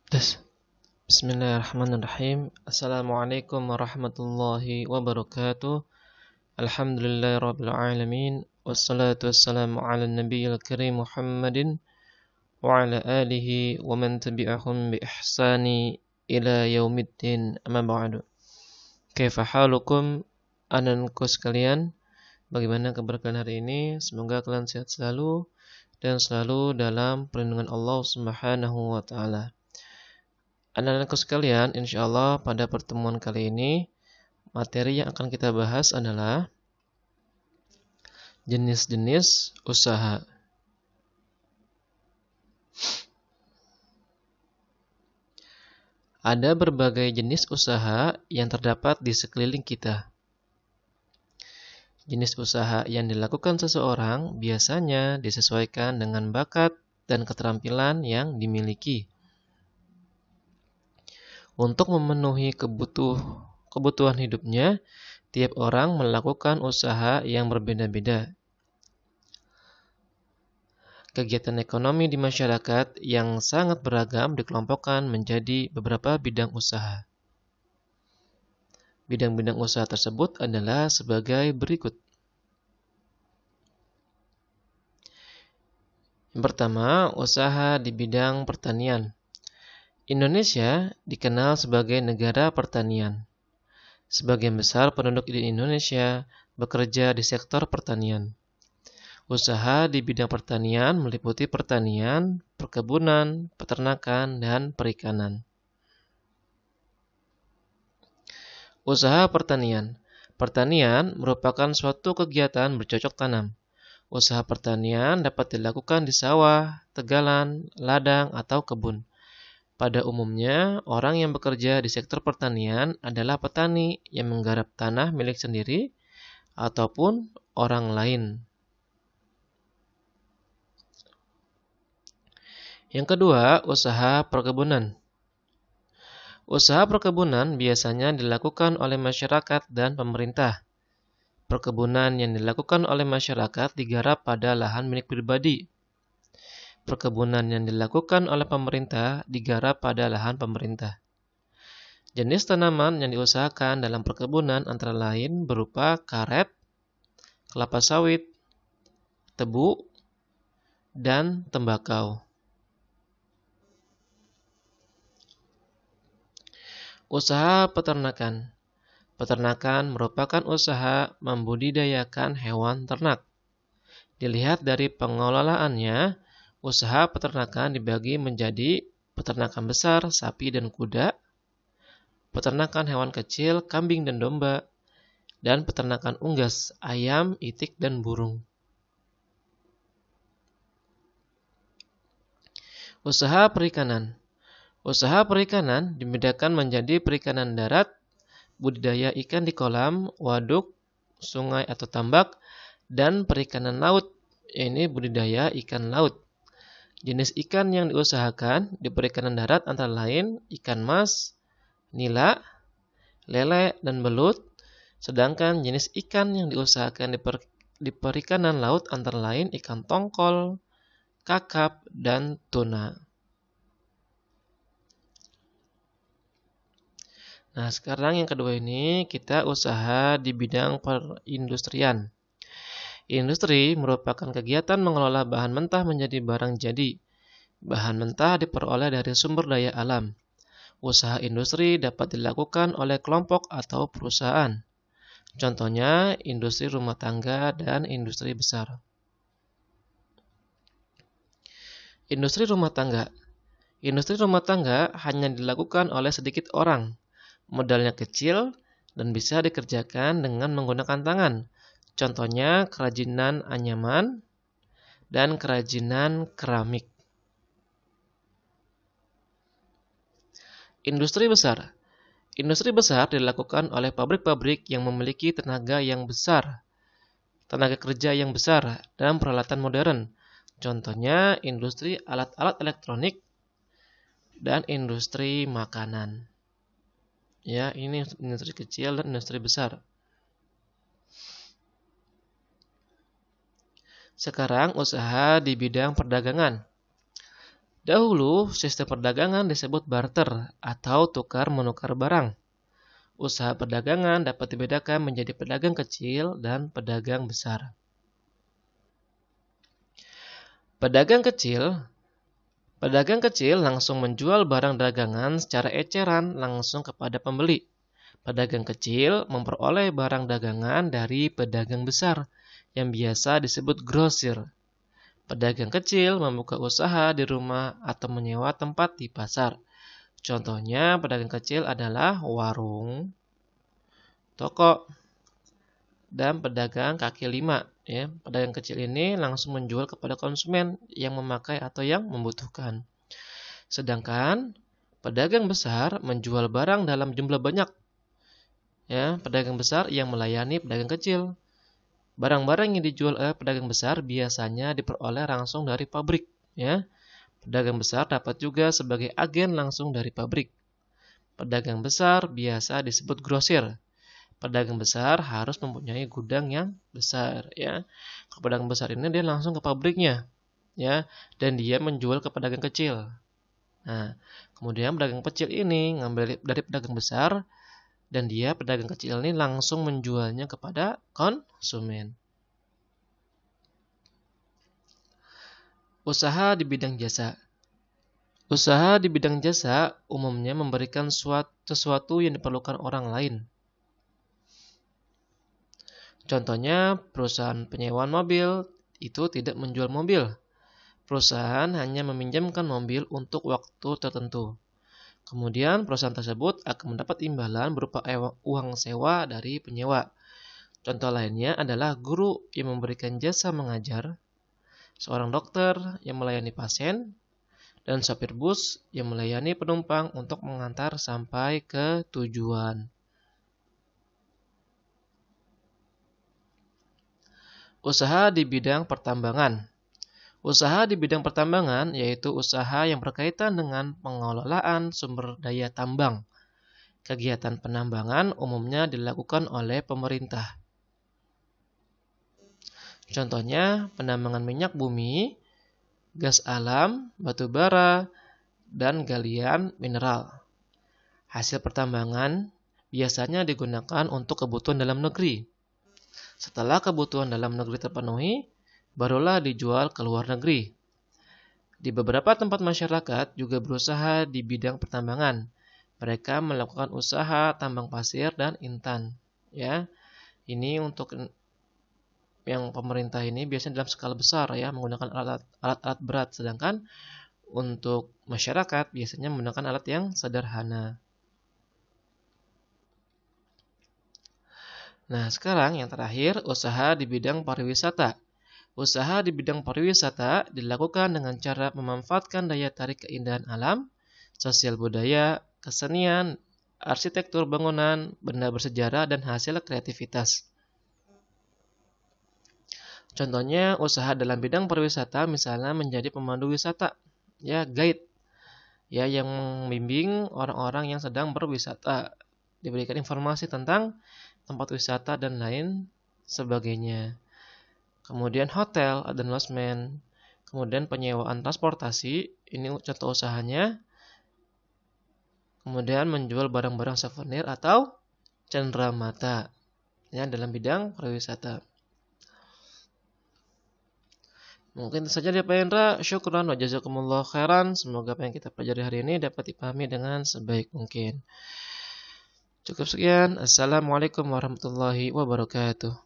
Tes. Bismillahirrahmanirrahim. Assalamualaikum warahmatullahi wabarakatuh. Alhamdulillahirabbil alamin. Wassalatu wassalamu ala nabiyil karim Muhammadin wa ala alihi wa man tabi'ahum bi ihsani ila yaumiddin. Amma ba'du. Kaifa halukum ananku sekalian? Bagaimana kabar kalian hari ini? Semoga kalian sehat selalu dan selalu dalam perlindungan Allah Subhanahu wa taala. Anak-anakku sekalian, insyaallah pada pertemuan kali ini materi yang akan kita bahas adalah jenis-jenis usaha. Ada berbagai jenis usaha yang terdapat di sekeliling kita. Jenis usaha yang dilakukan seseorang biasanya disesuaikan dengan bakat dan keterampilan yang dimiliki. Untuk memenuhi kebutuhan hidupnya, tiap orang melakukan usaha yang berbeda-beda. Kegiatan ekonomi di masyarakat yang sangat beragam dikelompokkan menjadi beberapa bidang usaha. Bidang-bidang usaha tersebut adalah sebagai berikut. Yang pertama, usaha di bidang pertanian. Indonesia dikenal sebagai negara pertanian. Sebagian besar penduduk di Indonesia bekerja di sektor pertanian. Usaha di bidang pertanian meliputi pertanian, perkebunan, peternakan, dan perikanan. Usaha pertanian. Pertanian merupakan suatu kegiatan bercocok tanam. Usaha pertanian dapat dilakukan di sawah, tegalan, ladang, atau kebun. Pada umumnya, orang yang bekerja di sektor pertanian adalah petani yang menggarap tanah milik sendiri ataupun orang lain. Yang kedua, usaha perkebunan. Usaha perkebunan biasanya dilakukan oleh masyarakat dan pemerintah. Perkebunan yang dilakukan oleh masyarakat digarap pada lahan milik pribadi. Perkebunan yang dilakukan oleh pemerintah digarap pada lahan pemerintah. Jenis tanaman yang diusahakan dalam perkebunan antara lain berupa karet, kelapa sawit, tebu, dan tembakau. Usaha peternakan. Peternakan merupakan usaha membudidayakan hewan ternak. Dilihat dari pengelolaannya, usaha peternakan dibagi menjadi peternakan besar, sapi dan kuda, peternakan hewan kecil, kambing dan domba, dan peternakan unggas, ayam, itik, dan burung. Usaha perikanan. Usaha perikanan dibedakan menjadi perikanan darat, budidaya ikan di kolam, waduk, sungai atau tambak, dan perikanan laut, ini budidaya ikan laut. Jenis ikan yang diusahakan di perikanan darat antara lain ikan mas, nila, lele, dan belut. Sedangkan jenis ikan yang diusahakan di perikanan laut antara lain ikan tongkol, kakap, dan tuna. Nah, sekarang yang kedua ini kita usaha di bidang perindustrian. Industri merupakan kegiatan mengelola bahan mentah menjadi barang jadi. Bahan mentah diperoleh dari sumber daya alam. Usaha industri dapat dilakukan oleh kelompok atau perusahaan. Contohnya, industri rumah tangga dan industri besar. Industri rumah tangga. Industri rumah tangga hanya dilakukan oleh sedikit orang. Modalnya kecil dan bisa dikerjakan dengan menggunakan tangan. Contohnya kerajinan anyaman dan kerajinan keramik. Industri besar. Industri besar dilakukan oleh pabrik-pabrik yang memiliki tenaga yang besar, tenaga kerja yang besar, dan peralatan modern. Contohnya industri alat-alat elektronik dan industri makanan. Ya, ini industri kecil dan industri besar. Sekarang usaha di bidang perdagangan. Dahulu, sistem perdagangan disebut barter atau tukar-menukar barang. Usaha perdagangan dapat dibedakan menjadi pedagang kecil dan pedagang besar. Pedagang kecil langsung menjual barang dagangan secara eceran langsung kepada pembeli. Pedagang kecil memperoleh barang dagangan dari pedagang besar yang biasa disebut grosir. Pedagang kecil membuka usaha di rumah atau menyewa tempat di pasar. Contohnya pedagang kecil adalah warung, toko, dan pedagang kaki lima. Ya, pedagang kecil ini langsung menjual kepada konsumen yang memakai atau yang membutuhkan. Sedangkan pedagang besar menjual barang dalam jumlah banyak. Ya, pedagang besar yang melayani pedagang kecil. Barang-barang yang dijual oleh pedagang besar biasanya diperoleh langsung dari pabrik. Ya, pedagang besar dapat juga sebagai agen langsung dari pabrik. Pedagang besar biasa disebut grosir. Pedagang besar harus mempunyai gudang yang besar, ya. Pedagang besar ini dia langsung ke pabriknya, ya, dan dia menjual ke pedagang kecil. Nah, kemudian pedagang kecil ini ngambil dari pedagang besar dan dia pedagang kecil ini langsung menjualnya kepada konsumen. Usaha di bidang jasa. Usaha di bidang jasa umumnya memberikan sesuatu yang diperlukan orang lain. Contohnya, perusahaan penyewaan mobil itu tidak menjual mobil. Perusahaan hanya meminjamkan mobil untuk waktu tertentu. Kemudian perusahaan tersebut akan mendapat imbalan berupa uang sewa dari penyewa. Contoh lainnya adalah guru yang memberikan jasa mengajar, seorang dokter yang melayani pasien, dan sopir bus yang melayani penumpang untuk mengantar sampai ke tujuan. Usaha di bidang pertambangan. Usaha di bidang pertambangan yaitu usaha yang berkaitan dengan pengelolaan sumber daya tambang. Kegiatan penambangan umumnya dilakukan oleh pemerintah. Contohnya penambangan minyak bumi, gas alam, batu bara, dan galian mineral. Hasil pertambangan biasanya digunakan untuk kebutuhan dalam negeri. Setelah kebutuhan dalam negeri terpenuhi, barulah dijual ke luar negeri. Di beberapa tempat masyarakat juga berusaha di bidang pertambangan. Mereka melakukan usaha tambang pasir dan intan. Ya, ini untuk yang pemerintah ini biasanya dalam skala besar ya, menggunakan alat-alat berat. Sedangkan untuk masyarakat biasanya menggunakan alat yang sederhana. Nah, sekarang yang terakhir, usaha di bidang pariwisata. Usaha di bidang pariwisata dilakukan dengan cara memanfaatkan daya tarik keindahan alam, sosial budaya, kesenian, arsitektur bangunan, benda bersejarah, dan hasil kreativitas. Contohnya, usaha dalam bidang pariwisata misalnya menjadi pemandu wisata, ya guide, ya yang membimbing orang-orang yang sedang berwisata, diberikan informasi tentang tempat wisata dan lain sebagainya. Kemudian hotel dan lodgement, kemudian penyewaan transportasi, ini contoh usahanya. Kemudian menjual barang-barang souvenir atau cenderamata, ya dalam bidang pariwisata. Mungkin itu saja dari Pak Hendra. Syukran wa jazakumullah khairan. Semoga apa yang kita pelajari hari ini dapat dipahami dengan sebaik mungkin. Cukup sekian. Assalamualaikum warahmatullahi wabarakatuh.